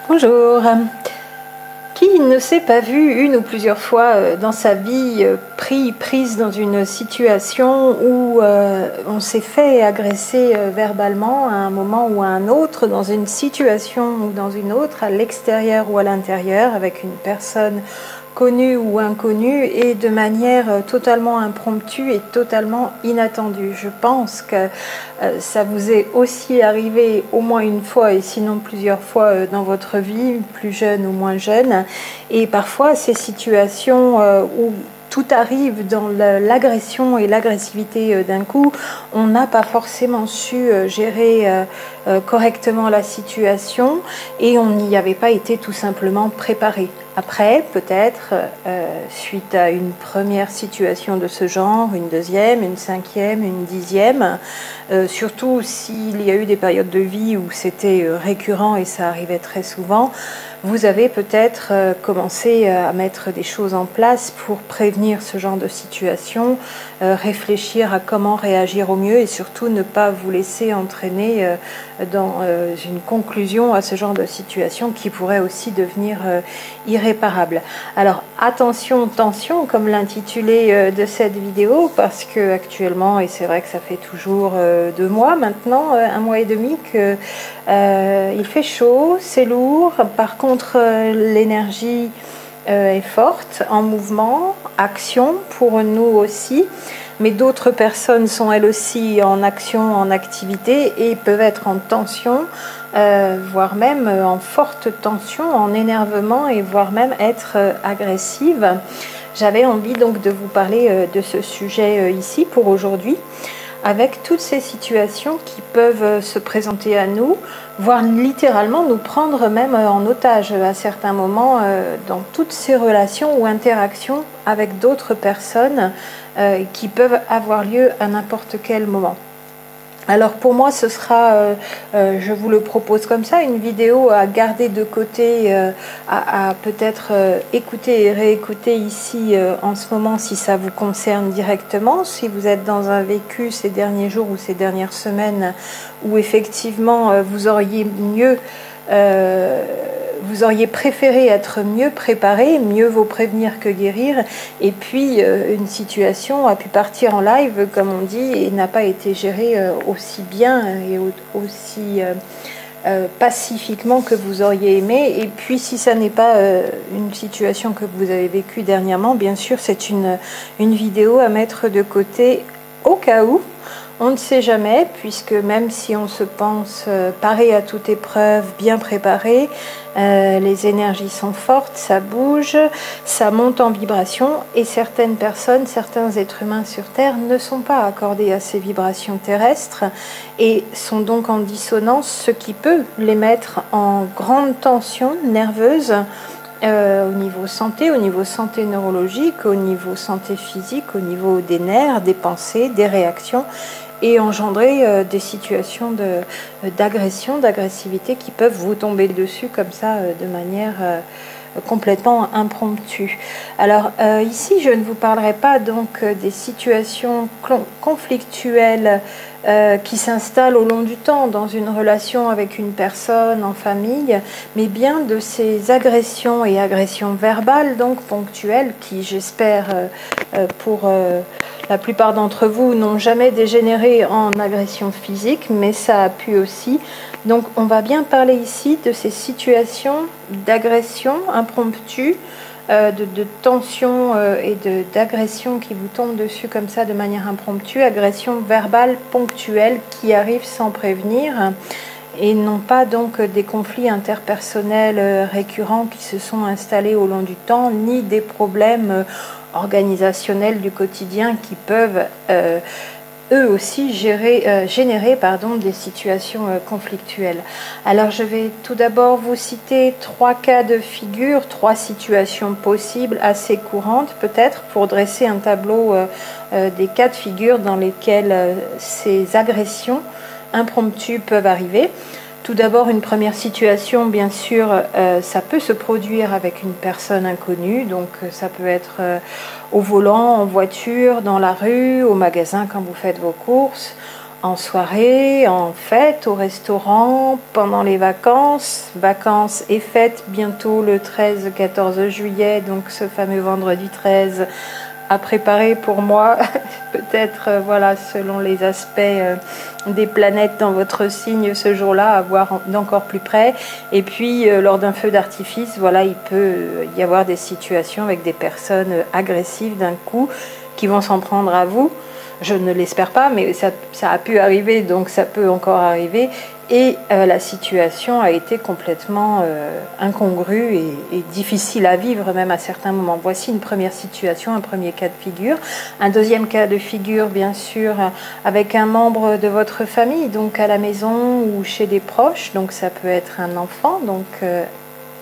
Bonjour. Qui ne s'est pas vu une ou plusieurs fois dans sa vie prise dans une situation où on s'est fait agresser verbalement à un moment ou à un autre, dans une situation ou dans une autre, à l'extérieur ou à l'intérieur, avec une personne connue ou inconnue, et de manière totalement impromptue et totalement inattendue. Je pense que ça vous est aussi arrivé au moins une fois, et sinon plusieurs fois dans votre vie, plus jeune ou moins jeune. Et parfois, ces situations où tout arrive dans l'agression et l'agressivité d'un coup, on n'a pas forcément su gérer correctement la situation, et on n'y avait pas été tout simplement préparé. Après, peut-être, suite à une première situation de ce genre, une deuxième, une cinquième, une dixième, surtout s'il y a eu des périodes de vie où c'était récurrent et ça arrivait très souvent, vous avez peut-être commencé à mettre des choses en place pour prévenir ce genre de situation, réfléchir à comment réagir au mieux et surtout ne pas vous laisser entraîner dans une conclusion à ce genre de situation qui pourrait aussi devenir irréparable. Alors attention, tension, comme l'intitulé de cette vidéo, parce que actuellement, et c'est vrai que ça fait toujours 2 mois maintenant, 1 mois et demi, que il fait chaud, c'est lourd. Par contre, l'énergie est forte, en mouvement, action pour nous aussi. Mais d'autres personnes sont elles aussi en action, en activité, et peuvent être en tension, voire même en forte tension, en énervement, et voire même être agressive. J'avais envie donc de vous parler de ce sujet ici pour aujourd'hui, avec toutes ces situations qui peuvent se présenter à nous, voire littéralement nous prendre même en otage à certains moments dans toutes ces relations ou interactions avec d'autres personnes qui peuvent avoir lieu à n'importe quel moment. Alors pour moi, ce sera, je vous le propose comme ça, une vidéo à garder de côté, à peut-être écouter et réécouter ici en ce moment si ça vous concerne directement, si vous êtes dans un vécu ces derniers jours ou ces dernières semaines où effectivement vous auriez mieux... vous auriez préféré être mieux préparé, mieux vaut prévenir que guérir, et puis une situation a pu partir en live, comme on dit, et n'a pas été gérée aussi bien et aussi pacifiquement que vous auriez aimé. Et puis si ça n'est pas une situation que vous avez vécue dernièrement, bien sûr c'est une vidéo à mettre de côté au cas où. On ne sait jamais, puisque même si on se pense paré à toute épreuve, bien préparé, les énergies sont fortes, ça bouge, ça monte en vibration, et certaines personnes, certains êtres humains sur Terre ne sont pas accordés à ces vibrations terrestres et sont donc en dissonance, ce qui peut les mettre en grande tension nerveuse, au niveau santé neurologique, au niveau santé physique, au niveau des nerfs, des pensées, des réactions, et engendrer des situations d'agression, d'agressivité qui peuvent vous tomber dessus comme ça de manière complètement impromptue. Alors ici, je ne vous parlerai pas donc des situations conflictuelles qui s'installent au long du temps dans une relation avec une personne, en famille, mais bien de ces agressions et agressions verbales, donc ponctuelles, qui j'espère pour la plupart d'entre vous n'ont jamais dégénéré en agression physique, mais ça a pu aussi. Donc on va bien parler ici de ces situations d'agression impromptue, de tension et d'agression qui vous tombent dessus comme ça de manière impromptue, agression verbale ponctuelle qui arrive sans prévenir, et non pas donc des conflits interpersonnels récurrents qui se sont installés au long du temps, ni des problèmes organisationnels du quotidien qui peuvent eux aussi générer des situations conflictuelles. Alors je vais tout d'abord vous citer 3 cas de figure, 3 situations possibles assez courantes peut-être pour dresser un tableau des cas de figure dans lesquels ces agressions impromptues peuvent arriver. Tout d'abord, une première situation, bien sûr, ça peut se produire avec une personne inconnue, donc ça peut être au volant, en voiture, dans la rue, au magasin quand vous faites vos courses, en soirée, en fête, au restaurant, pendant les vacances, vacances et fêtes bientôt le 13-14 juillet, donc ce fameux vendredi 13 à préparer pour moi, peut-être voilà, selon les aspects des planètes dans votre signe ce jour-là, à voir d'encore plus près. Et puis lors d'un feu d'artifice, voilà, il peut y avoir des situations avec des personnes agressives d'un coup qui vont s'en prendre à vous. Je ne l'espère pas, mais ça a pu arriver, donc ça peut encore arriver. Et la situation a été complètement incongrue et difficile à vivre, même à certains moments. Voici une première situation, un premier cas de figure. Un deuxième cas de figure, bien sûr, avec un membre de votre famille, donc à la maison ou chez des proches. Donc ça peut être un enfant, donc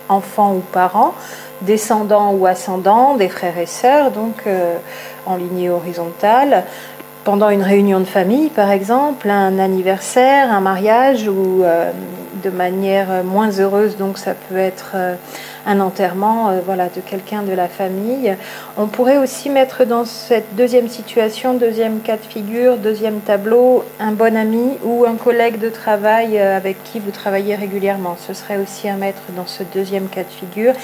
enfant ou parent, descendant ou ascendant, des frères et sœurs, donc en lignée horizontale. Pendant une réunion de famille, par exemple, un anniversaire, un mariage ou de manière moins heureuse, donc ça peut être un enterrement voilà, de quelqu'un de la famille. On pourrait aussi mettre dans cette deuxième situation, deuxième cas de figure, deuxième tableau, un bon ami ou un collègue de travail avec qui vous travaillez régulièrement. Ce serait aussi à mettre dans ce deuxième cas de figure.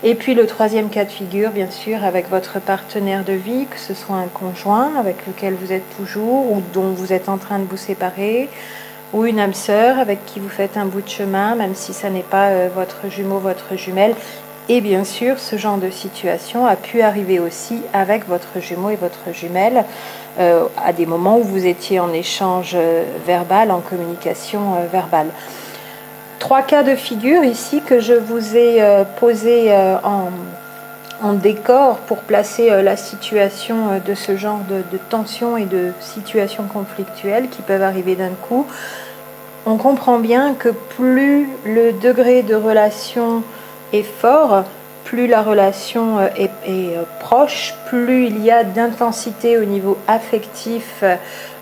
Et puis le troisième cas de figure, bien sûr, avec votre partenaire de vie, que ce soit un conjoint avec lequel vous êtes toujours ou dont vous êtes en train de vous séparer, ou une âme sœur avec qui vous faites un bout de chemin, même si ça n'est pas votre jumeau, votre jumelle. Et bien sûr, ce genre de situation a pu arriver aussi avec votre jumeau et votre jumelle à des moments où vous étiez en échange verbal, en communication verbale. Trois cas de figure ici que je vous ai posés en décor pour placer la situation de ce genre de tension et de situations conflictuelles qui peuvent arriver d'un coup. On comprend bien que plus le degré de relation est fort, plus la relation est proche, plus il y a d'intensité au niveau affectif,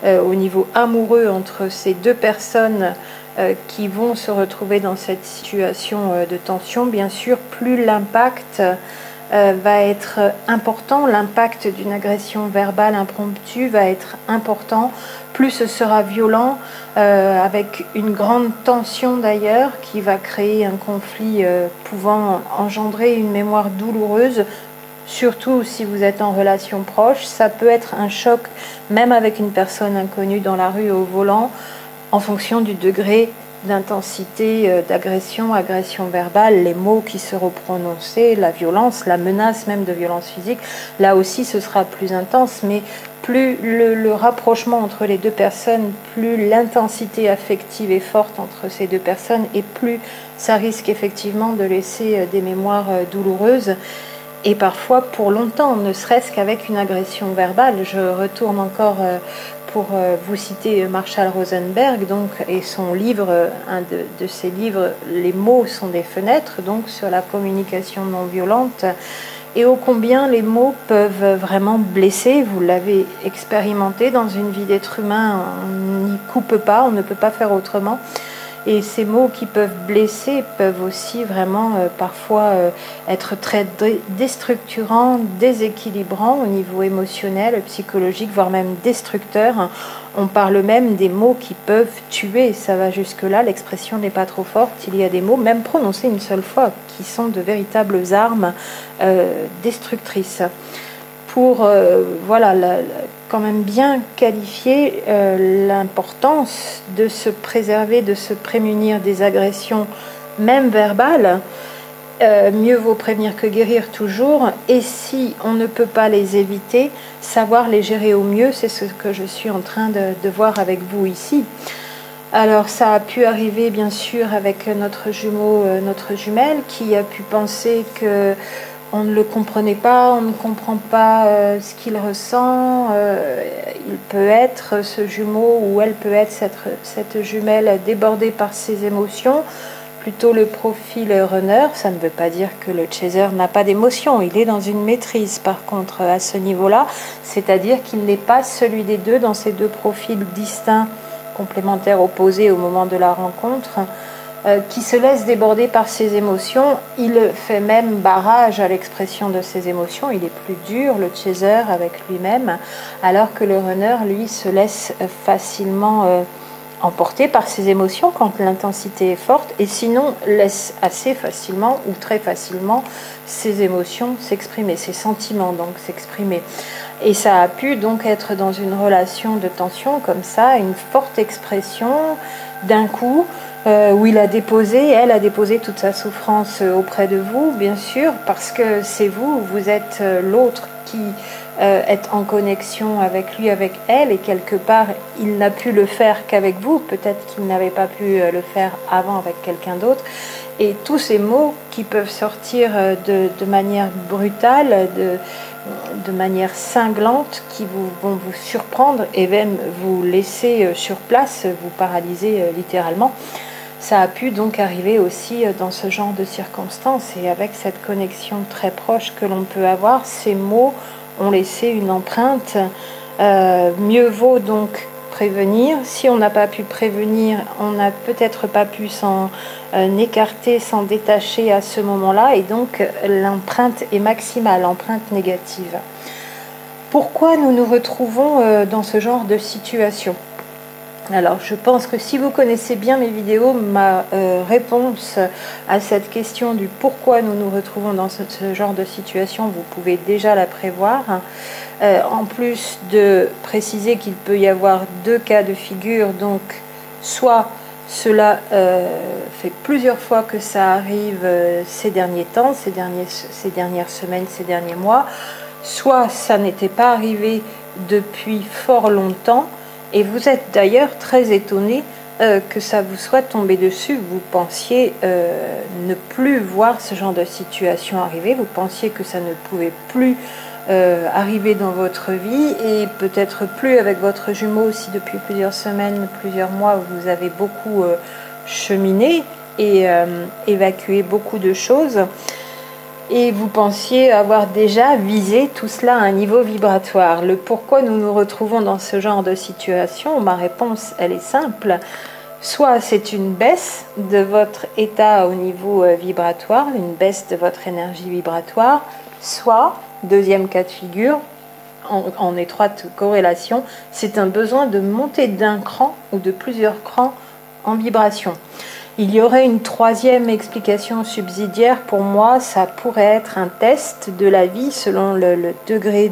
au niveau amoureux entre ces deux personnes qui vont se retrouver dans cette situation de tension. Bien sûr, plus l'impact va être important, l'impact d'une agression verbale impromptue va être important, plus ce sera violent, avec une grande tension d'ailleurs qui va créer un conflit pouvant engendrer une mémoire douloureuse, surtout si vous êtes en relation proche. Ça peut être un choc même avec une personne inconnue dans la rue au volant, en fonction du degré d'intensité, d'agression, agression verbale, les mots qui seront prononcés, la violence, la menace même de violence physique. Là aussi, ce sera plus intense, mais plus le rapprochement entre les deux personnes, plus l'intensité affective est forte entre ces deux personnes, et plus ça risque effectivement de laisser des mémoires douloureuses, et parfois pour longtemps, ne serait-ce qu'avec une agression verbale. Je retourne encore pour vous citer Marshall Rosenberg, donc, et son livre, un de ses livres, Les mots sont des fenêtres, donc sur la communication non violente, et ô combien les mots peuvent vraiment blesser. Vous l'avez expérimenté dans une vie d'être humain, on n'y coupe pas, on ne peut pas faire autrement. Et ces mots qui peuvent blesser peuvent aussi vraiment parfois être très déstructurants, déséquilibrants au niveau émotionnel, psychologique, voire même destructeurs. On parle même des mots qui peuvent tuer, ça va jusque-là, l'expression n'est pas trop forte. Il y a des mots, même prononcés une seule fois, qui sont de véritables armes destructrices. Pour voilà, quand même bien qualifier l'importance de se préserver, de se prémunir des agressions, même verbales. Mieux vaut prévenir que guérir toujours, et si on ne peut pas les éviter, savoir les gérer au mieux, c'est ce que je suis en train de voir avec vous ici. Alors ça a pu arriver bien sûr avec notre jumeau, notre jumelle, qui a pu penser que on ne le comprenait pas, on ne comprend pas ce qu'il ressent. Il peut être, ce jumeau, ou elle peut être, cette jumelle, débordée par ses émotions. Plutôt le profil runner, ça ne veut pas dire que le chaser n'a pas d'émotion. Il est dans une maîtrise par contre à ce niveau-là, c'est-à-dire qu'il n'est pas celui des deux dans ces deux profils distincts, complémentaires, opposés au moment de la rencontre. qui se laisse déborder par ses émotions. Il fait même barrage à l'expression de ses émotions. Il est plus dur, le chaser, avec lui-même, alors que le runner, lui, se laisse facilement emporté par ses émotions quand l'intensité est forte, et sinon laisse assez facilement ou très facilement ses émotions s'exprimer, ses sentiments donc s'exprimer. Et ça a pu donc être dans une relation de tension comme ça, une forte expression d'un coup, où il a déposé, elle a déposé toute sa souffrance auprès de vous, bien sûr, parce que c'est vous, vous êtes l'autre qui est en connexion avec lui, avec elle, et quelque part, il n'a pu le faire qu'avec vous, peut-être qu'il n'avait pas pu le faire avant avec quelqu'un d'autre. Et tous ces mots qui peuvent sortir de manière brutale, de manière cinglante, qui vont vous surprendre et même vous laisser sur place, vous paralyser littéralement. Ça a pu donc arriver aussi dans ce genre de circonstances, et avec cette connexion très proche que l'on peut avoir, ces mots ont laissé une empreinte. Mieux vaut donc prévenir. Si on n'a pas pu prévenir, on n'a peut-être pas pu s'en écarter, s'en détacher à ce moment-là, et donc l'empreinte est maximale, l'empreinte négative. Pourquoi nous nous retrouvons dans ce genre de situation ? Alors, je pense que si vous connaissez bien mes vidéos, ma réponse à cette question du pourquoi nous nous retrouvons dans ce genre de situation, vous pouvez déjà la prévoir. En plus de préciser qu'il peut y avoir deux cas de figure, donc soit cela fait plusieurs fois que ça arrive ces derniers temps, ces dernières semaines, ces derniers mois, soit ça n'était pas arrivé depuis fort longtemps, et vous êtes d'ailleurs très étonné que ça vous soit tombé dessus. Vous pensiez ne plus voir ce genre de situation arriver, vous pensiez que ça ne pouvait plus arriver dans votre vie, et peut-être plus avec votre jumeau aussi depuis plusieurs semaines, plusieurs mois, vous avez beaucoup cheminé et évacué beaucoup de choses. Et vous pensiez avoir déjà visé tout cela à un niveau vibratoire. Le pourquoi nous nous retrouvons dans ce genre de situation, ma réponse, elle est simple. Soit c'est une baisse de votre état au niveau vibratoire, une baisse de votre énergie vibratoire, soit, deuxième cas de figure, en étroite corrélation, c'est un besoin de monter d'un cran ou de plusieurs crans en vibration. Il y aurait une troisième explication subsidiaire. Pour moi, ça pourrait être un test de la vie selon le degré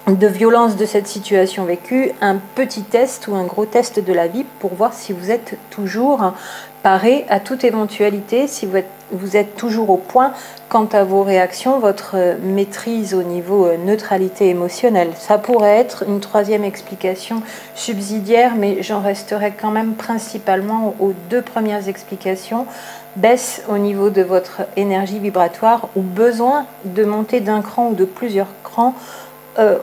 de violence de cette situation vécue, un petit test ou un gros test de la vie pour voir si vous êtes toujours paré à toute éventualité, si vous êtes toujours au point quant à vos réactions, votre maîtrise au niveau neutralité émotionnelle. Ça pourrait être une troisième explication subsidiaire, mais j'en resterai quand même principalement aux deux premières explications. Baisse au niveau de votre énergie vibratoire ou besoin de monter d'un cran ou de plusieurs crans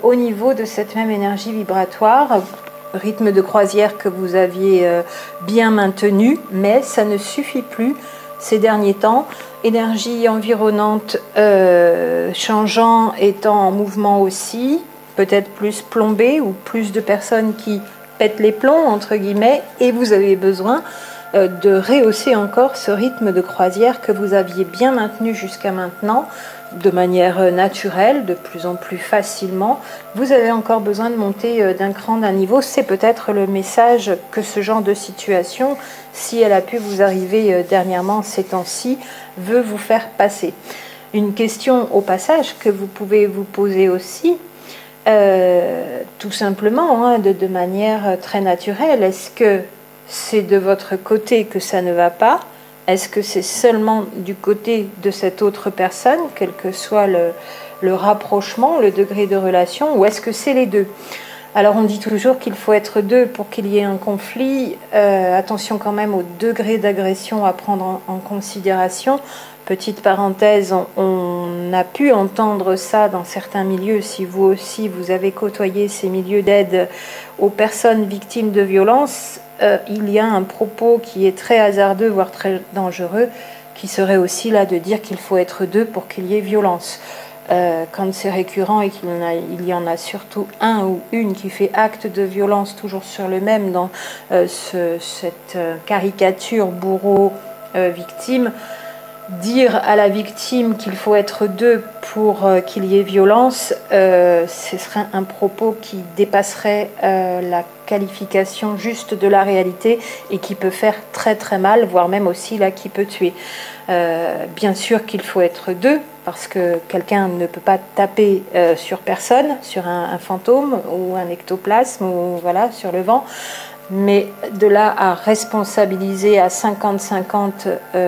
au niveau de cette même énergie vibratoire, rythme de croisière que vous aviez bien maintenu, mais ça ne suffit plus ces derniers temps. Énergie environnante changeant, étant en mouvement aussi, peut-être plus plombée ou plus de personnes qui pètent les plombs, entre guillemets, et vous avez besoin de rehausser encore ce rythme de croisière que vous aviez bien maintenu jusqu'à maintenant, de manière naturelle, de plus en plus facilement. Vous avez encore besoin de monter d'un cran, d'un niveau. C'est peut-être le message que ce genre de situation, si elle a pu vous arriver dernièrement ces temps-ci, veut vous faire passer. Une question au passage que vous pouvez vous poser aussi, tout simplement, de manière très naturelle, est-ce que c'est de votre côté que ça ne va pas ? Est-ce que c'est seulement du côté de cette autre personne, quel que soit le rapprochement, le degré de relation, ou est-ce que c'est les deux ? Alors on dit toujours qu'il faut être deux pour qu'il y ait un conflit. Attention quand même au degré d'agression à prendre en considération. Petite parenthèse, on a pu entendre ça dans certains milieux. Si vous aussi vous avez côtoyé ces milieux d'aide aux personnes victimes de violences, il y a un propos qui est très hasardeux, voire très dangereux, qui serait aussi là de dire qu'il faut être deux pour qu'il y ait violence. quand c'est récurrent et il y en a surtout un ou une qui fait acte de violence toujours sur le même dans cette caricature bourreau-victime, dire à la victime qu'il faut être deux pour qu'il y ait violence, ce serait un propos qui dépasserait la qualification juste de la réalité et qui peut faire très très mal, voire même aussi là qui peut tuer. Bien sûr qu'il faut être deux, parce que quelqu'un ne peut pas taper sur personne, sur un fantôme ou un ectoplasme ou voilà, sur le vent. Mais de là à responsabiliser à 50-50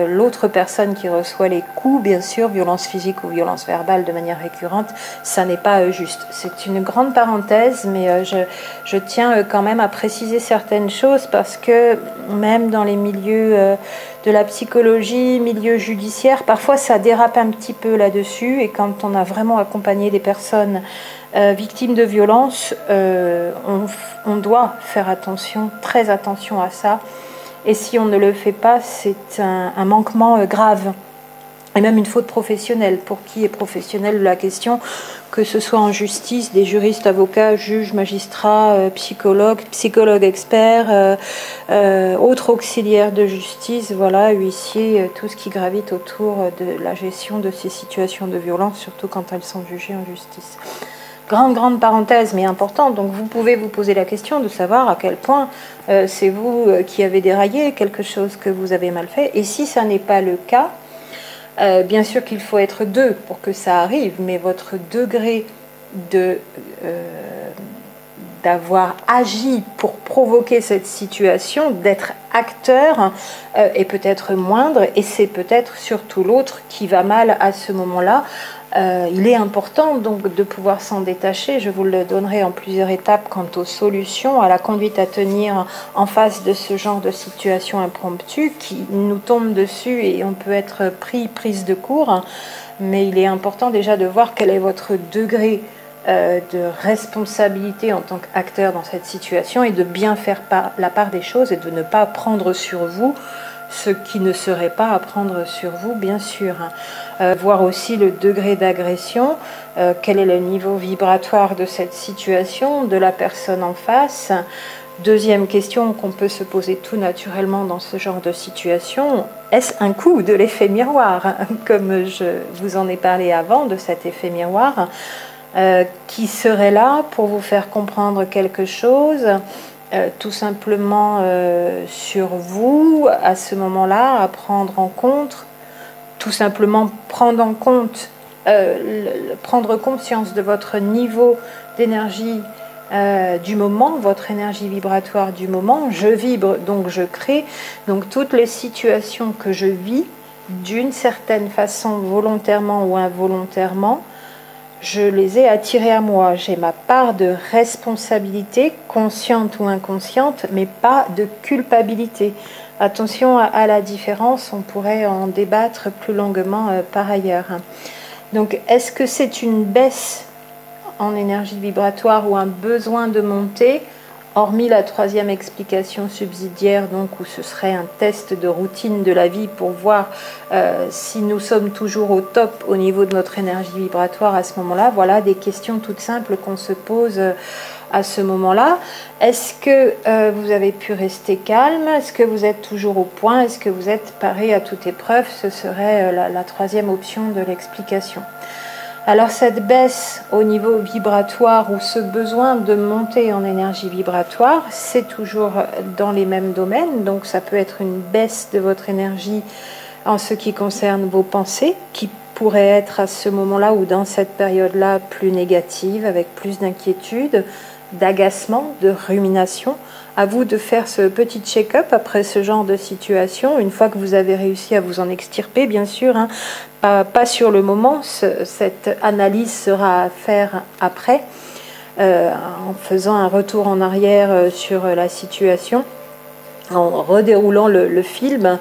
l'autre personne qui reçoit les coups, bien sûr, violence physique ou violence verbale de manière récurrente, ça n'est pas juste. C'est une grande parenthèse, mais je tiens quand même à préciser certaines choses parce que même dans les milieux de la psychologie, milieu judiciaire, parfois ça dérape un petit peu là-dessus, et quand on a vraiment accompagné des personnes victimes de violences, on doit faire attention, très attention à ça. Et si on ne le fait pas, c'est un manquement grave. Et même une faute professionnelle. Pour qui est professionnel de la question, que ce soit en justice, des juristes, avocats, juges, magistrats, psychologues experts, autres auxiliaires de justice, voilà, huissiers, tout ce qui gravite autour de la gestion de ces situations de violence, surtout quand elles sont jugées en justice. Grande parenthèse, mais importante. Donc vous pouvez vous poser la question de savoir à quel point c'est vous qui avez déraillé, quelque chose que vous avez mal fait. Et si ça n'est pas le cas, bien sûr qu'il faut être deux pour que ça arrive, mais votre degré d'avoir agi pour provoquer cette situation, d'être acteur, est peut-être moindre, et c'est peut-être surtout l'autre qui va mal à ce moment-là. Il est important donc de pouvoir s'en détacher. Je vous le donnerai en plusieurs étapes quant aux solutions, à la conduite à tenir en face de ce genre de situation impromptue qui nous tombe dessus et on peut être prise de court. Mais il est important déjà de voir quel est votre degré de responsabilité en tant qu'acteur dans cette situation et de bien faire la part des choses et de ne pas prendre sur vous ce qui ne serait pas à prendre sur vous, bien sûr. Voir aussi le degré d'agression, quel est le niveau vibratoire de cette situation, de la personne en face. Deuxième question qu'on peut se poser tout naturellement dans ce genre de situation, est-ce un coup de l'effet miroir, comme je vous en ai parlé avant, de cet effet miroir, qui serait là pour vous faire comprendre quelque chose, tout simplement sur vous, à ce moment-là, à prendre en compte, tout simplement prendre conscience de votre niveau d'énergie du moment, votre énergie vibratoire du moment. Je vibre, donc je crée. Donc toutes les situations que je vis, d'une certaine façon, volontairement ou involontairement, je les ai attirées à moi. J'ai ma part de responsabilité, consciente ou inconsciente, mais pas de culpabilité. Attention à la différence, on pourrait en débattre plus longuement par ailleurs. Donc, est-ce que c'est une baisse en énergie vibratoire ou un besoin de monter, hormis la troisième explication subsidiaire, donc où ce serait un test de routine de la vie pour voir si nous sommes toujours au top au niveau de notre énergie vibratoire à ce moment-là. Voilà des questions toutes simples qu'on se pose à ce moment-là. Est-ce que vous avez pu rester calme? Est-ce que vous êtes toujours au point? Est-ce que vous êtes paré à toute épreuve? Ce serait la troisième option de l'explication. Alors cette baisse au niveau vibratoire ou ce besoin de monter en énergie vibratoire, c'est toujours dans les mêmes domaines. Donc ça peut être une baisse de votre énergie en ce qui concerne vos pensées, qui pourraient être à ce moment-là ou dans cette période-là plus négatives, avec plus d'inquiétude, d'agacement, de rumination. À vous de faire ce petit check-up après ce genre de situation, une fois que vous avez réussi à vous en extirper, bien sûr, hein, pas sur le moment, cette analyse sera à faire après, en faisant un retour en arrière sur la situation, en redéroulant le film.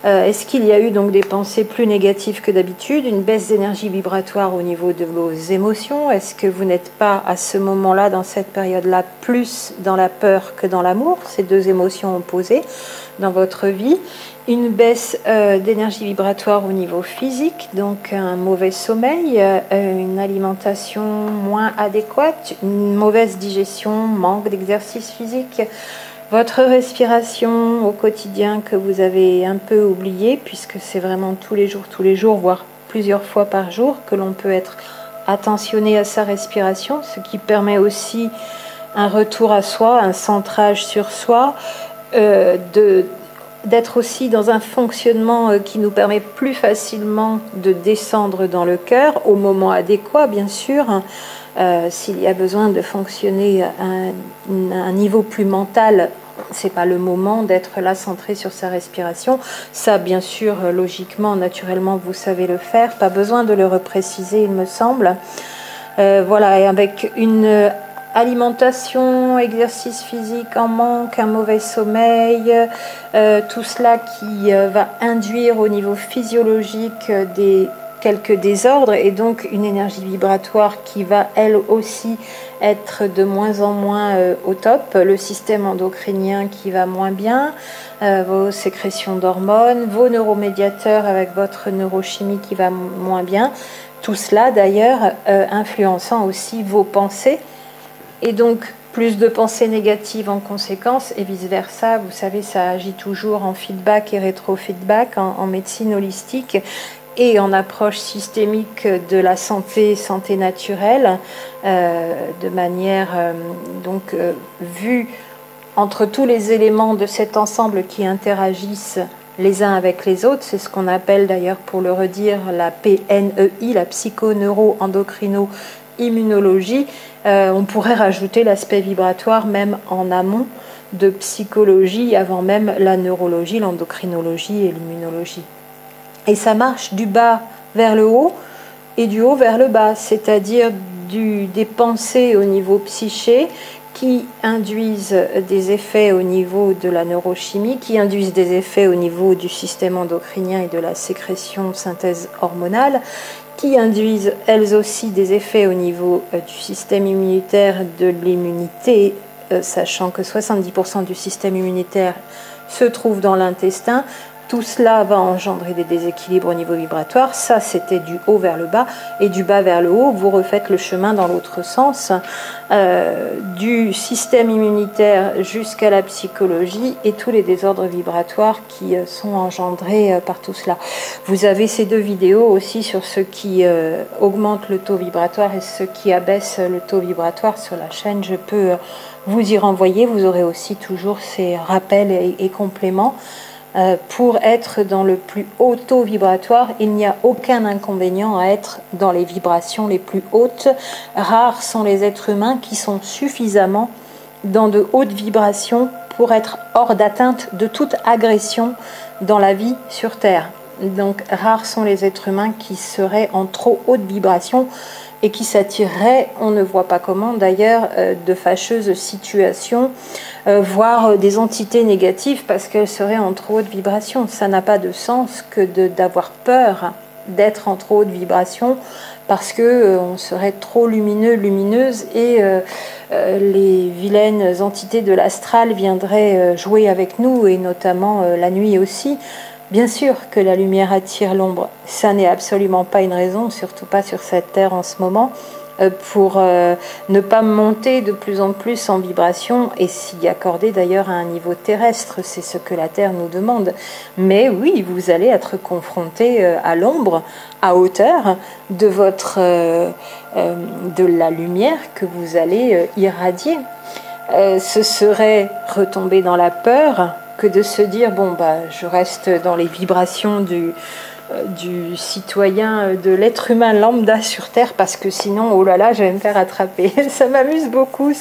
Est-ce qu'il y a eu donc des pensées plus négatives que d'habitude, une baisse d'énergie vibratoire au niveau de vos émotions? Est-ce que vous n'êtes pas à ce moment-là, dans cette période-là, plus dans la peur que dans l'amour, ces deux émotions opposées dans votre vie? une baisse d'énergie vibratoire au niveau physique, donc un mauvais sommeil, une alimentation moins adéquate, une mauvaise digestion, manque d'exercice physique, votre respiration au quotidien que vous avez un peu oublié, puisque c'est vraiment tous les jours, voire plusieurs fois par jour, que l'on peut être attentionné à sa respiration, ce qui permet aussi un retour à soi, un centrage sur soi, d'être aussi dans un fonctionnement qui nous permet plus facilement de descendre dans le cœur, au moment adéquat bien sûr. S'il y a besoin de fonctionner à un niveau plus mental, c'est pas le moment d'être là centré sur sa respiration. Ça, bien sûr, logiquement, naturellement, vous savez le faire. Pas besoin de le repréciser, il me semble. Voilà, et avec une alimentation, exercice physique en manque, un mauvais sommeil, tout cela qui va induire au niveau physiologique quelques désordres et donc une énergie vibratoire qui va elle aussi être de moins en moins au top, le système endocrinien qui va moins bien, vos sécrétions d'hormones, vos neuromédiateurs avec votre neurochimie qui va moins bien, tout cela d'ailleurs influençant aussi vos pensées et donc plus de pensées négatives en conséquence et vice versa. Vous savez, ça agit toujours en feedback et rétrofeedback en médecine holistique et en approche systémique de la santé naturelle, de manière vue entre tous les éléments de cet ensemble qui interagissent les uns avec les autres. C'est ce qu'on appelle d'ailleurs, pour le redire, la PNEI, la psychoneuro-endocrino-immunologie. On pourrait rajouter l'aspect vibratoire même en amont de psychologie, avant même la neurologie, l'endocrinologie et l'immunologie. Et ça marche du bas vers le haut et du haut vers le bas, c'est-à-dire des pensées au niveau psyché qui induisent des effets au niveau de la neurochimie, qui induisent des effets au niveau du système endocrinien et de la sécrétion synthèse hormonale, qui induisent elles aussi des effets au niveau du système immunitaire, de l'immunité, sachant que 70% du système immunitaire se trouve dans l'intestin. Tout cela va engendrer des déséquilibres au niveau vibratoire. Ça, c'était du haut vers le bas. Et du bas vers le haut, vous refaites le chemin dans l'autre sens, du système immunitaire jusqu'à la psychologie et tous les désordres vibratoires qui sont engendrés par tout cela. Vous avez ces deux vidéos aussi sur ce qui augmente le taux vibratoire et ce qui abaisse le taux vibratoire sur la chaîne. Je peux vous y renvoyer. Vous aurez aussi toujours ces rappels et compléments. Pour être dans le plus haut taux vibratoire, il n'y a aucun inconvénient à être dans les vibrations les plus hautes. Rares sont les êtres humains qui sont suffisamment dans de hautes vibrations pour être hors d'atteinte de toute agression dans la vie sur Terre. Donc rares sont les êtres humains qui seraient en trop haute vibration et qui s'attireraient, on ne voit pas comment d'ailleurs, de fâcheuses situations, voire des entités négatives parce qu'elles seraient en trop haute vibration. Ça n'a pas de sens que d'avoir peur d'être en trop haute vibration parce que on serait trop lumineux, lumineuse et les vilaines entités de l'astral viendraient jouer avec nous et notamment la nuit aussi. Bien sûr que la lumière attire l'ombre, ça n'est absolument pas une raison, surtout pas sur cette terre en ce moment, pour ne pas monter de plus en plus en vibration et s'y accorder d'ailleurs à un niveau terrestre, c'est ce que la Terre nous demande. Mais oui, vous allez être confronté à l'ombre, à hauteur de de la lumière que vous allez irradier. Ce serait retomber dans la peur que de se dire bon je reste dans les vibrations du citoyen, de l'être humain lambda sur Terre parce que sinon oh là là je vais me faire attraper. Ça m'amuse beaucoup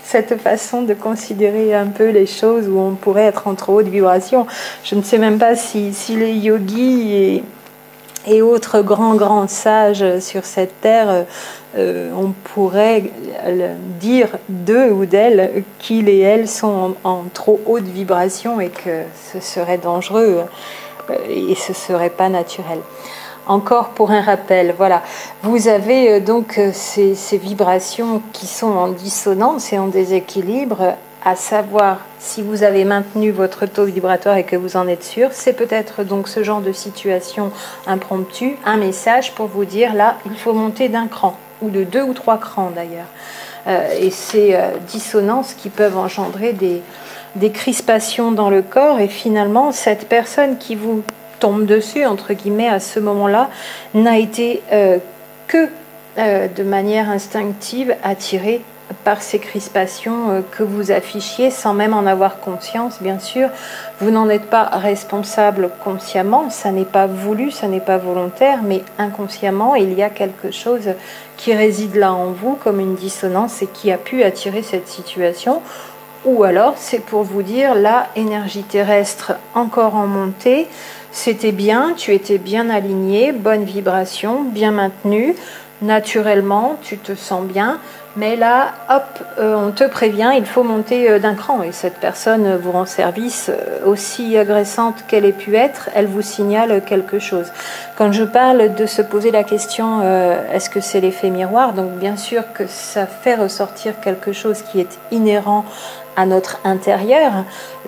cette façon de considérer un peu les choses où on pourrait être en trop haute vibration. Je ne sais même pas si les yogis et autres grands sages sur cette terre, on pourrait dire d'eux ou d'elles qu'ils et elles sont en trop haute vibration et que ce serait dangereux et ce serait pas naturel. Encore pour un rappel, voilà, vous avez donc ces vibrations qui sont en dissonance et en déséquilibre à savoir si vous avez maintenu votre taux vibratoire et que vous en êtes sûr. C'est peut-être donc ce genre de situation impromptue, un message pour vous dire là, il faut monter d'un cran, ou de 2 ou 3 crans d'ailleurs. Et ces dissonances qui peuvent engendrer des crispations dans le corps, et finalement cette personne qui vous tombe dessus, entre guillemets, à ce moment-là, n'a été que de manière instinctive attirée par ces crispations que vous affichiez sans même en avoir conscience, bien sûr. Vous n'en êtes pas responsable consciemment, ça n'est pas voulu, ça n'est pas volontaire, mais inconsciemment, il y a quelque chose qui réside là en vous, comme une dissonance, et qui a pu attirer cette situation. Ou alors, c'est pour vous dire, la énergie terrestre encore en montée, c'était bien, tu étais bien aligné, bonne vibration, bien maintenue, naturellement, tu te sens bien, mais là, hop, on te prévient, il faut monter d'un cran. Et cette personne vous rend service, aussi agressante qu'elle ait pu être, elle vous signale quelque chose. Quand je parle de se poser la question, est-ce que c'est l'effet miroir? Donc bien sûr que ça fait ressortir quelque chose qui est inhérent à notre intérieur,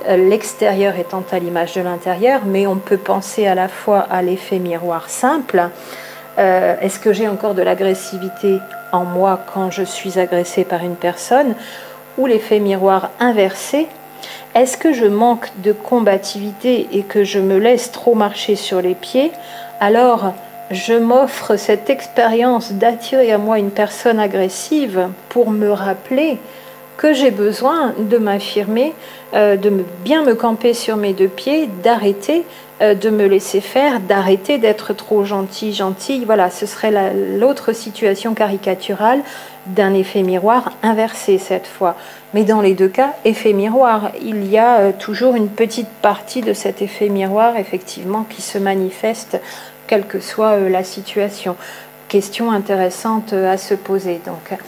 l'extérieur étant à l'image de l'intérieur, mais on peut penser à la fois à l'effet miroir simple. Est-ce que j'ai encore de l'agressivité en moi quand je suis agressée par une personne, ou l'effet miroir inversé? Est-ce que je manque de combativité et que je me laisse trop marcher sur les pieds? Alors je m'offre cette expérience d'attirer à moi une personne agressive pour me rappeler que j'ai besoin de m'affirmer, bien me camper sur mes 2 pieds, d'arrêter de me laisser faire, d'arrêter d'être trop gentille. Voilà, ce serait l'autre situation caricaturale d'un effet miroir inversé cette fois. Mais dans les 2 cas, effet miroir, il y a toujours une petite partie de cet effet miroir, effectivement, qui se manifeste, quelle que soit la situation. Question intéressante à se poser, donc.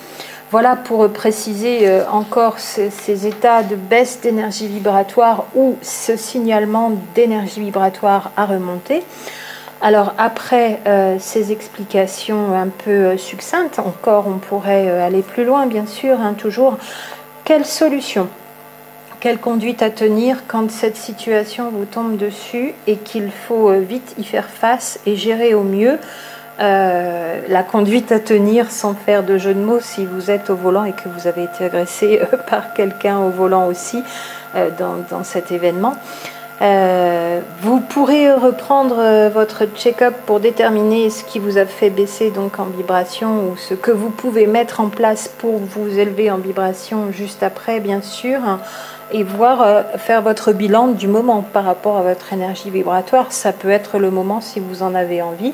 Voilà pour préciser encore ces états de baisse d'énergie vibratoire ou ce signalement d'énergie vibratoire à remonter. Alors après ces explications un peu succinctes, encore on pourrait aller plus loin bien sûr, toujours. Quelle solution? Quelle conduite à tenir quand cette situation vous tombe dessus et qu'il faut vite y faire face et gérer au mieux? La conduite à tenir, sans faire de jeu de mots, si vous êtes au volant et que vous avez été agressé par quelqu'un au volant aussi dans cet événement. Vous pourrez reprendre votre check-up pour déterminer ce qui vous a fait baisser donc en vibration, ou ce que vous pouvez mettre en place pour vous élever en vibration juste après, bien sûr, et voir faire votre bilan du moment par rapport à votre énergie vibratoire. Ça peut être le moment si vous en avez envie.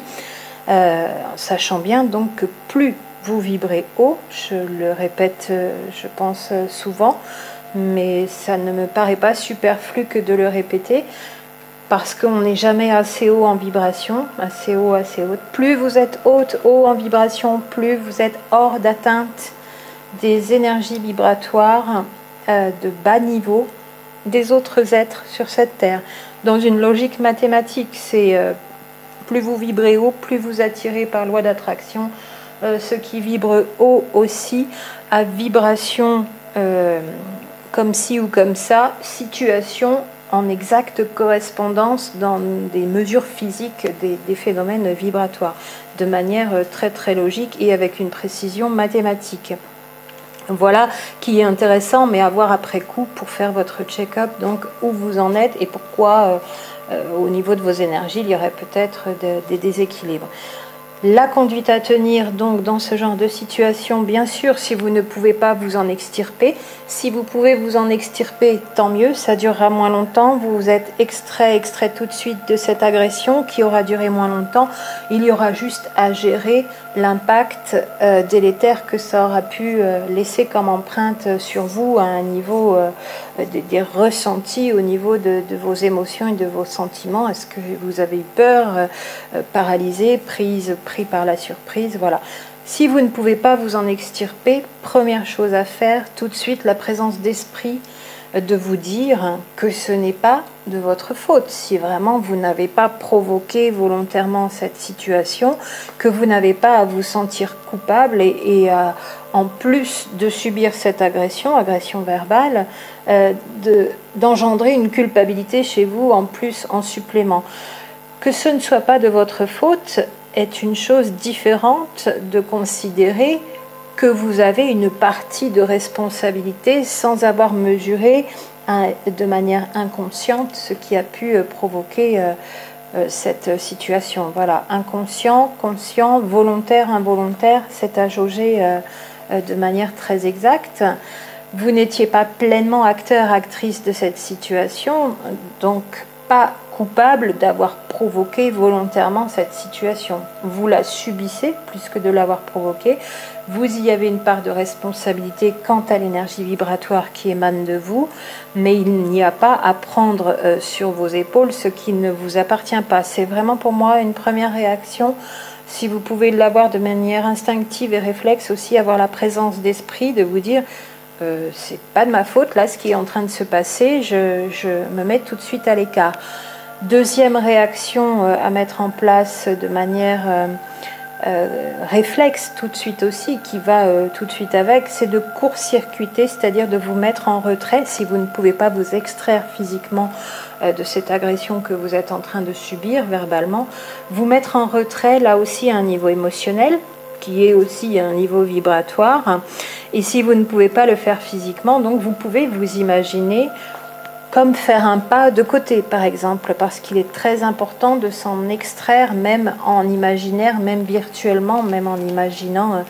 Sachant bien donc que plus vous vibrez haut, je le répète je pense souvent, mais ça ne me paraît pas superflu que de le répéter, parce qu'on n'est jamais assez haut en vibration, assez haut, assez haute. Plus vous êtes haut en vibration, plus vous êtes hors d'atteinte des énergies vibratoires de bas niveau des autres êtres sur cette terre. Dans une logique mathématique, c'est plus vous vibrez haut, plus vous attirez par loi d'attraction ce qui vibre haut aussi, à vibration comme ci ou comme ça, situation en exacte correspondance dans des mesures physiques des phénomènes vibratoires, de manière très très logique et avec une précision mathématique. Voilà qui est intéressant, mais à voir après coup pour faire votre check-up, donc où vous en êtes et pourquoi au niveau de vos énergies il y aurait peut-être des déséquilibres. La conduite à tenir donc dans ce genre de situation, bien sûr, si vous ne pouvez pas vous en extirper. Si vous pouvez vous en extirper, tant mieux, ça durera moins longtemps. Vous êtes extrait tout de suite de cette agression qui aura duré moins longtemps. Il y aura juste à gérer l'impact délétère que ça aura pu laisser comme empreinte sur vous à un niveau des ressentis, au niveau de vos émotions et de vos sentiments. Est-ce que vous avez eu peur, paralysé, pris par la surprise? Voilà. Si vous ne pouvez pas vous en extirper, première chose à faire, tout de suite, la présence d'esprit de vous dire que ce n'est pas de votre faute. Si vraiment vous n'avez pas provoqué volontairement cette situation, que vous n'avez pas à vous sentir coupable et en plus de subir cette agression verbale, d'engendrer une culpabilité chez vous en plus, en supplément. Que ce ne soit pas de votre faute est une chose différente de considérer que vous avez une partie de responsabilité sans avoir mesuré de manière inconsciente ce qui a pu provoquer cette situation. Voilà, inconscient, conscient, volontaire, involontaire, c'est à jauger de manière très exacte. Vous n'étiez pas pleinement acteur, actrice de cette situation, donc pas coupable d'avoir provoqué volontairement cette situation. Vous la subissez plus que de l'avoir provoquée. Vous y avez une part de responsabilité quant à l'énergie vibratoire qui émane de vous, mais il n'y a pas à prendre sur vos épaules ce qui ne vous appartient pas. C'est vraiment pour moi une première réaction. Si vous pouvez l'avoir de manière instinctive et réflexe, aussi avoir la présence d'esprit de vous dire c'est pas de ma faute là ce qui est en train de se passer, je me mets tout de suite à l'écart. Deuxième réaction à mettre en place de manière réflexe tout de suite aussi, qui va tout de suite avec, c'est de court-circuiter, c'est-à-dire de vous mettre en retrait si vous ne pouvez pas vous extraire physiquement de cette agression que vous êtes en train de subir verbalement, vous mettre en retrait là aussi à un niveau émotionnel, qui est aussi un niveau vibratoire. Et si vous ne pouvez pas le faire physiquement, donc vous pouvez vous imaginer comme faire un pas de côté, par exemple, parce qu'il est très important de s'en extraire, même en imaginaire, même virtuellement, même en imaginant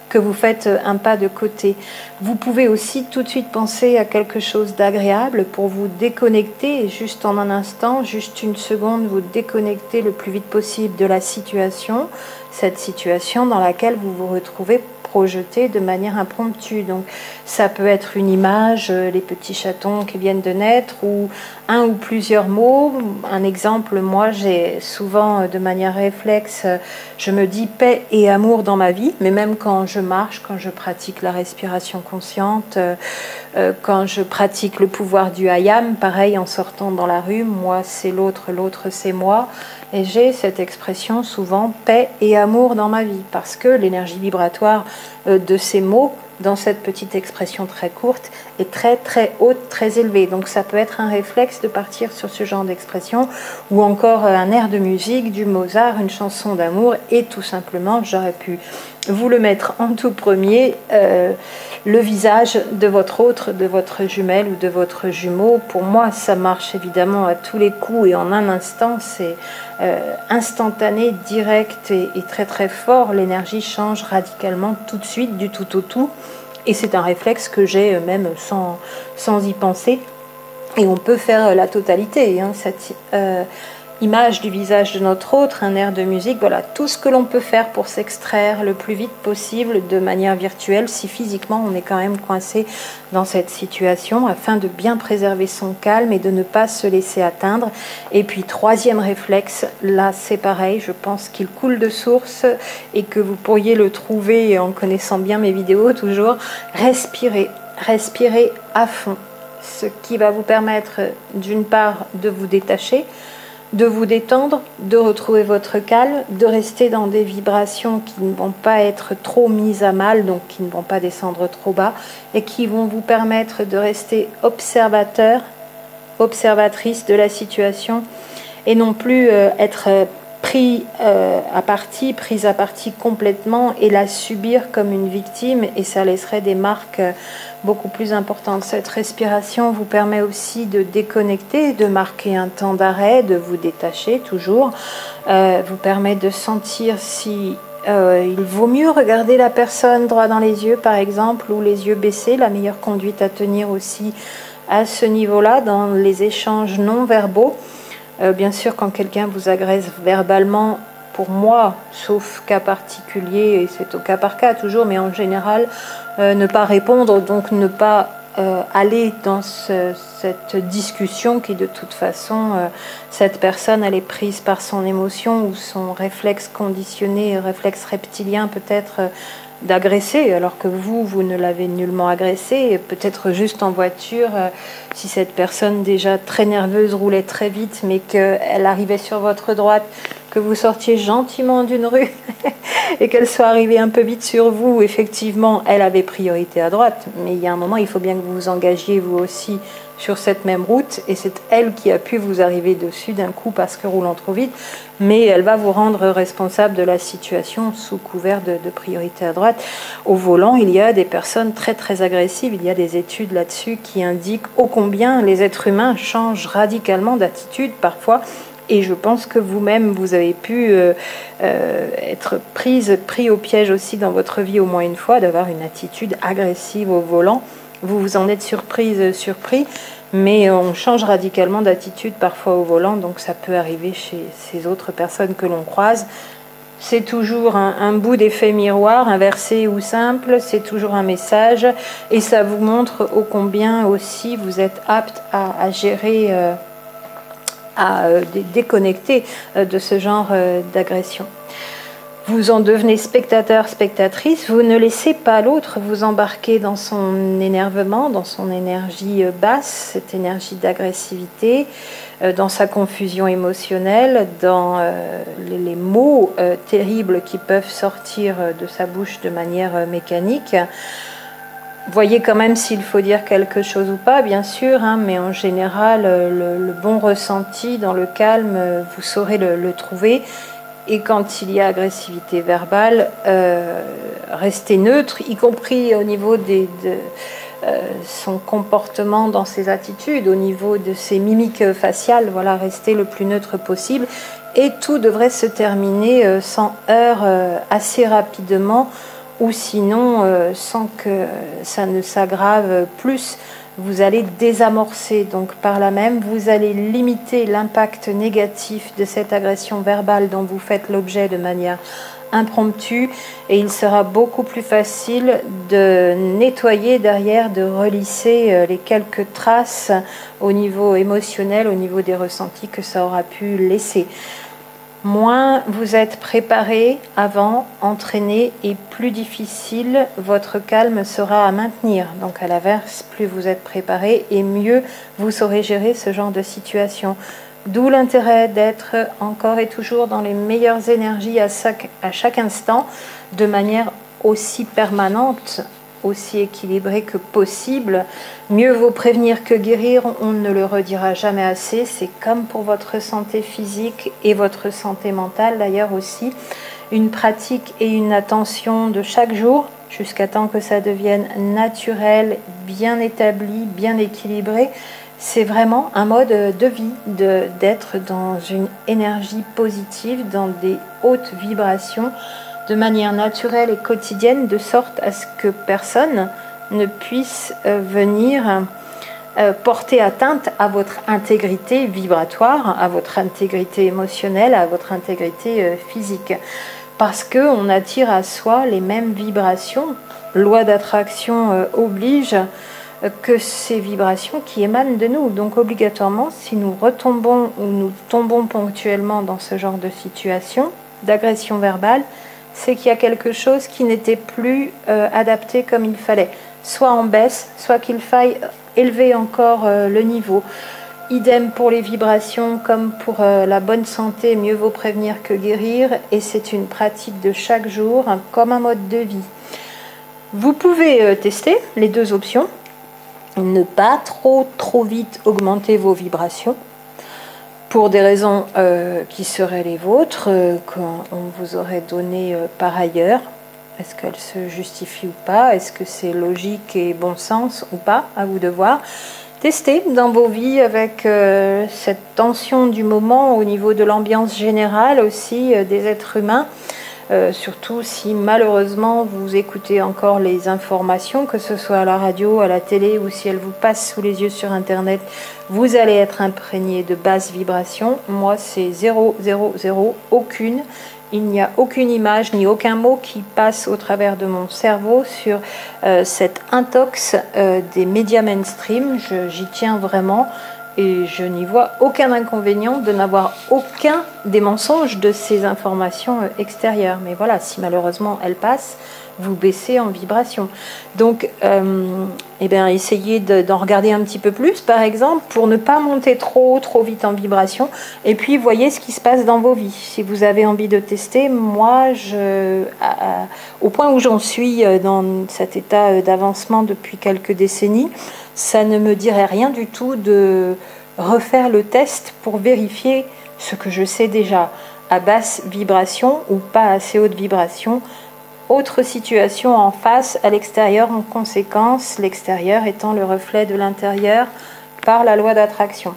que vous faites un pas de côté. Vous pouvez aussi tout de suite penser à quelque chose d'agréable pour vous déconnecter, juste en un instant, juste une seconde, vous déconnecter le plus vite possible de la situation, cette situation dans laquelle vous vous retrouvez projeté de manière impromptue. Donc ça peut être une image, les petits chatons qui viennent de naître, ou un ou plusieurs mots. Un exemple, moi j'ai souvent de manière réflexe, je me dis paix et amour dans ma vie, mais même quand je marche, quand je pratique la respiration consciente, quand je pratique le pouvoir du Hayam, pareil en sortant dans la rue, moi c'est l'autre, l'autre c'est moi. Et j'ai cette expression souvent paix et amour dans ma vie, parce que l'énergie vibratoire de ces mots, dans cette petite expression très courte, est très très haute, très élevée. Donc ça peut être un réflexe de partir sur ce genre d'expression, ou encore un air de musique, du Mozart, une chanson d'amour, et tout simplement, j'aurais pu vous le mettre en tout premier, le visage de votre autre, de votre jumelle ou de votre jumeau. Pour moi, ça marche évidemment à tous les coups et en un instant, c'est instantané, direct et très très fort. L'énergie change radicalement tout de suite, du tout au tout. Et c'est un réflexe que j'ai même sans y penser. Et on peut faire la totalité, hein, cette image du visage de notre autre, un air de musique, voilà, tout ce que l'on peut faire pour s'extraire le plus vite possible de manière virtuelle, si physiquement on est quand même coincé dans cette situation, afin de bien préserver son calme et de ne pas se laisser atteindre. Et puis troisième réflexe, là c'est pareil, je pense qu'il coule de source et que vous pourriez le trouver en connaissant bien mes vidéos toujours, respirer à fond, ce qui va vous permettre d'une part de vous détacher, de vous détendre, de retrouver votre calme, de rester dans des vibrations qui ne vont pas être trop mises à mal, donc qui ne vont pas descendre trop bas, et qui vont vous permettre de rester observateur, observatrice de la situation, et non plus être prise à partie complètement et la subir comme une victime, et ça laisserait des marques beaucoup plus importantes. Cette respiration vous permet aussi de déconnecter, de marquer un temps d'arrêt, de vous détacher toujours, vous permet de sentir si il vaut mieux regarder la personne droit dans les yeux par exemple, ou les yeux baissés, la meilleure conduite à tenir aussi à ce niveau-là dans les échanges non verbaux. Bien sûr, quand quelqu'un vous agresse verbalement, pour moi, sauf cas particulier, et c'est au cas par cas toujours, mais en général, ne pas répondre, donc ne pas aller dans cette discussion qui de toute façon, cette personne elle est prise par son émotion ou son réflexe conditionné, réflexe reptilien peut-être, d'agresser, alors que vous ne l'avez nullement agressé, peut-être juste en voiture, si cette personne déjà très nerveuse roulait très vite, mais qu'elle arrivait sur votre droite, que vous sortiez gentiment d'une rue et qu'elle soit arrivée un peu vite sur vous, effectivement, elle avait priorité à droite, mais il y a un moment, il faut bien que vous vous engagiez vous aussi sur cette même route, et c'est elle qui a pu vous arriver dessus d'un coup parce que roulant trop vite, mais elle va vous rendre responsable de la situation sous couvert de priorité à droite. Au volant, il y a des personnes très très agressives, il y a des études là-dessus qui indiquent ô combien les êtres humains changent radicalement d'attitude parfois, et je pense que vous-même, vous avez pu être pris au piège aussi dans votre vie au moins une fois, d'avoir une attitude agressive au volant. Vous vous en êtes surpris, mais on change radicalement d'attitude parfois au volant, donc ça peut arriver chez ces autres personnes que l'on croise. C'est toujours un bout d'effet miroir, inversé ou simple, c'est toujours un message, et ça vous montre ô combien aussi vous êtes apte à gérer, à déconnecter de ce genre d'agression. Vous en devenez spectateur, spectatrice, vous ne laissez pas l'autre vous embarquer dans son énervement, dans son énergie basse, cette énergie d'agressivité, dans sa confusion émotionnelle, dans les mots terribles qui peuvent sortir de sa bouche de manière mécanique. Voyez quand même s'il faut dire quelque chose ou pas, bien sûr, hein, mais en général, le bon ressenti dans le calme, vous saurez le trouver. Et quand il y a agressivité verbale, restez neutre, y compris au niveau de son comportement dans ses attitudes, au niveau de ses mimiques faciales, voilà, restez le plus neutre possible. Et tout devrait se terminer sans heurts assez rapidement, ou sinon sans que ça ne s'aggrave plus. Vous allez désamorcer, donc par là même, vous allez limiter l'impact négatif de cette agression verbale dont vous faites l'objet de manière impromptue, et il sera beaucoup plus facile de nettoyer derrière, de relisser les quelques traces au niveau émotionnel, au niveau des ressentis que ça aura pu laisser. Moins vous êtes préparé avant, entraîné, et plus difficile votre calme sera à maintenir. Donc à l'inverse, plus vous êtes préparé et mieux vous saurez gérer ce genre de situation. D'où l'intérêt d'être encore et toujours dans les meilleures énergies à chaque instant, de manière aussi permanente, aussi équilibrée que possible. Mieux vaut prévenir que guérir, on ne le redira jamais assez. C'est comme pour votre santé physique et votre santé mentale d'ailleurs aussi. Une pratique et une attention de chaque jour jusqu'à temps que ça devienne naturel, bien établi, bien équilibré. C'est vraiment un mode de vie, d'être dans une énergie positive, dans des hautes vibrations, de manière naturelle et quotidienne, de sorte à ce que personne ne puisse venir porter atteinte à votre intégrité vibratoire, à votre intégrité émotionnelle, à votre intégrité physique. Parce qu'on attire à soi les mêmes vibrations. Loi d'attraction oblige que ces vibrations qui émanent de nous. Donc obligatoirement, si nous retombons ou nous tombons ponctuellement dans ce genre de situation, d'agression verbale, c'est qu'il y a quelque chose qui n'était plus adapté comme il fallait. Soit en baisse, soit qu'il faille élever encore le niveau. Idem pour les vibrations comme pour la bonne santé, mieux vaut prévenir que guérir, et c'est une pratique de chaque jour, comme un mode de vie. Vous pouvez tester les deux options, ne pas trop vite augmenter vos vibrations, pour des raisons qui seraient les vôtres, qu'on vous aurait données par ailleurs. Est-ce qu'elles se justifient ou pas? Est-ce que c'est logique et bon sens ou pas? À vous de voir. Testez dans vos vies avec cette tension du moment au niveau de l'ambiance générale aussi des êtres humains. Surtout si malheureusement vous écoutez encore les informations, que ce soit à la radio, à la télé, ou si elles vous passent sous les yeux sur internet, vous allez être imprégné de basses vibrations. Moi c'est 0, 0, 0, aucune. Il n'y a aucune image ni aucun mot qui passe au travers de mon cerveau sur cette intox des médias mainstream. J'y tiens vraiment. Et je n'y vois aucun inconvénient de n'avoir aucun des mensonges de ces informations extérieures. Mais voilà, si malheureusement elles passent, vous baissez en vibration. Donc, eh bien, essayez d'en regarder un petit peu plus, par exemple, pour ne pas monter trop vite en vibration. Et puis, voyez ce qui se passe dans vos vies. Si vous avez envie de tester, moi, au point où j'en suis dans cet état d'avancement depuis quelques décennies, ça ne me dirait rien du tout de refaire le test pour vérifier ce que je sais déjà, à basse vibration ou pas assez haute vibration. Autre situation en face, à l'extérieur en conséquence, l'extérieur étant le reflet de l'intérieur par la loi d'attraction.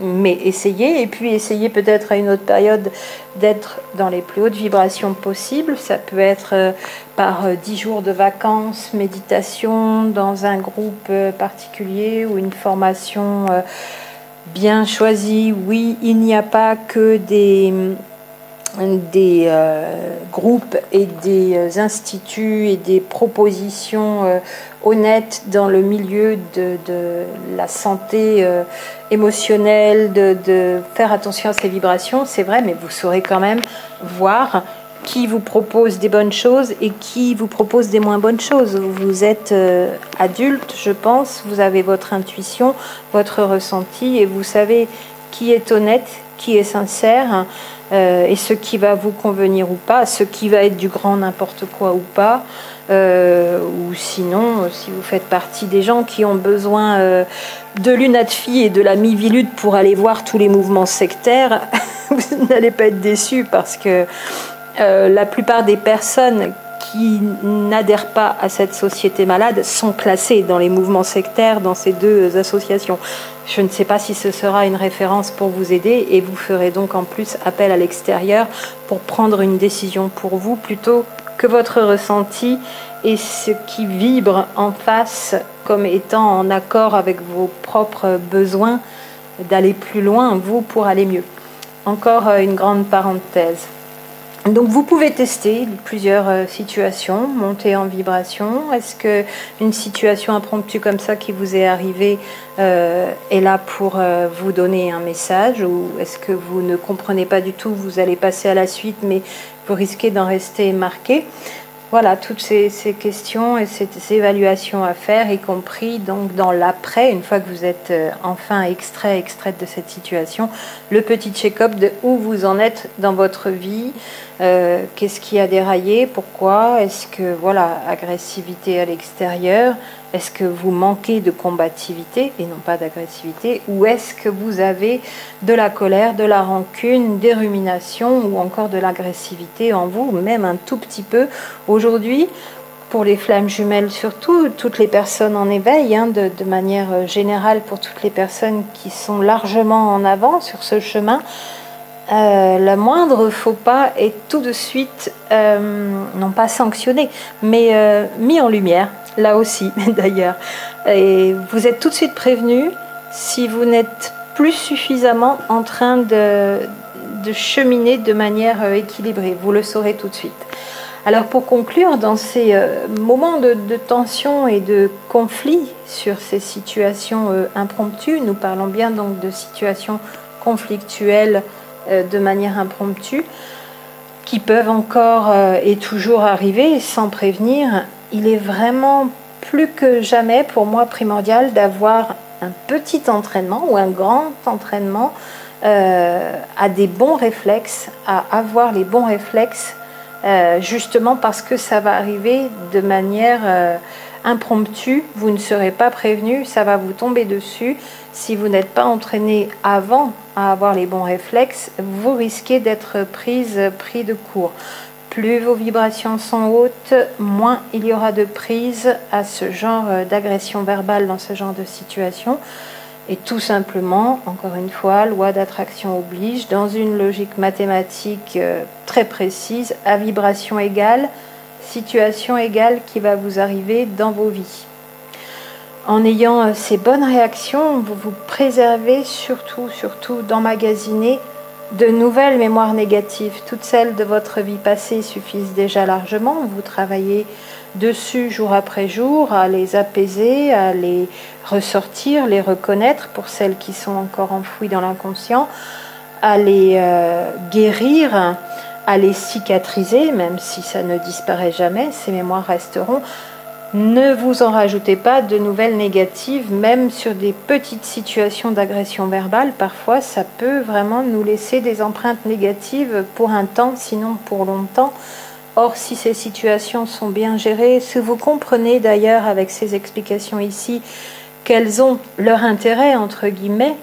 Mais essayez, et puis essayez peut-être à une autre période d'être dans les plus hautes vibrations possibles. Ça peut être par 10 jours de vacances, méditation dans un groupe particulier ou une formation bien choisie. Oui, il n'y a pas que des groupes et des instituts et des propositions honnêtes dans le milieu de la santé émotionnelle, de faire attention à ces vibrations, c'est vrai, mais vous saurez quand même voir qui vous propose des bonnes choses et qui vous propose des moins bonnes choses. Vous êtes adulte, je pense, vous avez votre intuition, votre ressenti et vous savez qui est honnête, qui est sincère, et ce qui va vous convenir ou pas, ce qui va être du grand n'importe quoi ou pas, ou sinon, si vous faites partie des gens qui ont besoin de l'UNATFI et de la Mivilude pour aller voir tous les mouvements sectaires, vous n'allez pas être déçus parce que la plupart des personnes qui n'adhèrent pas à cette société malade sont classées dans les mouvements sectaires, dans ces deux associations. Je ne sais pas si ce sera une référence pour vous aider et vous ferez donc en plus appel à l'extérieur pour prendre une décision pour vous plutôt que votre ressenti et ce qui vibre en face comme étant en accord avec vos propres besoins d'aller plus loin, vous, pour aller mieux. Encore une grande parenthèse. Donc vous pouvez tester plusieurs situations, monter en vibration. Est-ce qu'une situation impromptue comme ça qui vous est arrivée est là pour vous donner un message, ou est-ce que vous ne comprenez pas du tout, vous allez passer à la suite mais vous risquez d'en rester marqué? Voilà, toutes ces questions et ces évaluations à faire, y compris donc dans l'après, une fois que vous êtes enfin extraite de cette situation, le petit check-up de où vous en êtes dans votre vie, qu'est-ce qui a déraillé, pourquoi, est-ce que, voilà, agressivité à l'extérieur, est-ce que vous manquez de combativité et non pas d'agressivité, ou est-ce que vous avez de la colère, de la rancune, des ruminations ou encore de l'agressivité en vous, même un tout petit peu. Aujourd'hui, pour les flammes jumelles surtout, toutes les personnes en éveil, de manière générale pour toutes les personnes qui sont largement en avant sur ce chemin, la moindre faux pas est tout de suite, non pas sanctionné, mais mis en lumière, là aussi d'ailleurs. Et vous êtes tout de suite prévenu si vous n'êtes plus suffisamment en train de cheminer de manière équilibrée. Vous le saurez tout de suite. Alors pour conclure, dans ces moments de tension et de conflit sur ces situations impromptues, nous parlons bien donc de situations conflictuelles de manière impromptue, qui peuvent encore et toujours arriver sans prévenir, il est vraiment plus que jamais pour moi primordial d'avoir un petit entraînement ou un grand entraînement à des bons réflexes, à avoir les bons réflexes, justement parce que ça va arriver de manière impromptue, vous ne serez pas prévenu, ça va vous tomber dessus. Si vous n'êtes pas entraîné avant à avoir les bons réflexes, vous risquez d'être pris de court. Plus vos vibrations sont hautes, moins il y aura de prise à ce genre d'agression verbale dans ce genre de situation. Et tout simplement, encore une fois, loi d'attraction oblige, dans une logique mathématique très précise, à vibration égale, situation égale qui va vous arriver dans vos vies. En ayant ces bonnes réactions, vous vous préservez surtout d'emmagasiner De nouvelles mémoires négatives, toutes celles de votre vie passée suffisent déjà largement. Vous travaillez dessus jour après jour, à les apaiser, à les ressortir, les reconnaître pour celles qui sont encore enfouies dans l'inconscient, à les guérir, à les cicatriser, même si ça ne disparaît jamais, ces mémoires resteront. Ne vous en rajoutez pas de nouvelles négatives, même sur des petites situations d'agression verbale. Parfois, ça peut vraiment nous laisser des empreintes négatives pour un temps, sinon pour longtemps. Or, si ces situations sont bien gérées, si vous comprenez d'ailleurs avec ces explications ici qu'elles ont leur intérêt, entre guillemets,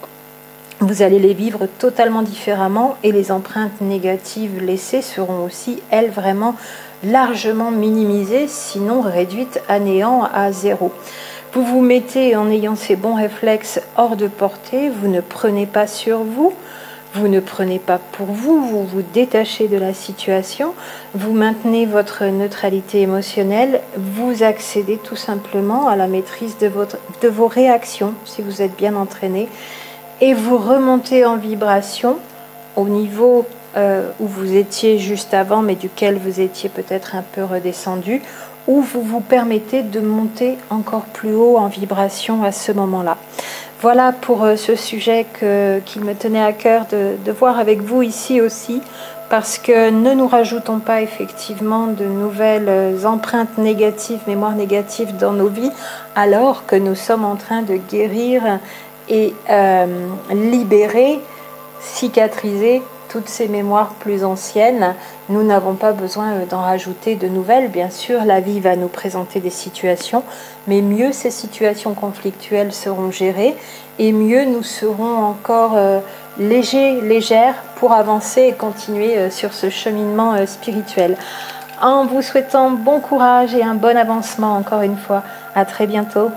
vous allez les vivre totalement différemment et les empreintes négatives laissées seront aussi, elles, vraiment largement minimisées, sinon réduites à néant, à zéro. Vous vous mettez, en ayant ces bons réflexes, hors de portée, vous ne prenez pas sur vous, vous ne prenez pas pour vous, vous vous détachez de la situation, vous maintenez votre neutralité émotionnelle, vous accédez tout simplement à la maîtrise de vos réactions, si vous êtes bien entraîné, et vous remontez en vibration au niveau où vous étiez juste avant, mais duquel vous étiez peut-être un peu redescendu, où vous vous permettez de monter encore plus haut en vibration à ce moment-là. Voilà pour ce sujet qu'il me tenait à cœur de voir avec vous ici aussi, parce que ne nous rajoutons pas effectivement de nouvelles empreintes négatives, mémoires négatives dans nos vies, alors que nous sommes en train de guérir et libérer, cicatriser toutes ces mémoires plus anciennes. Nous n'avons pas besoin d'en rajouter de nouvelles. Bien sûr, la vie va nous présenter des situations, mais mieux ces situations conflictuelles seront gérées et mieux nous serons encore légères pour avancer et continuer sur ce cheminement spirituel. En vous souhaitant bon courage et un bon avancement encore une fois. À très bientôt.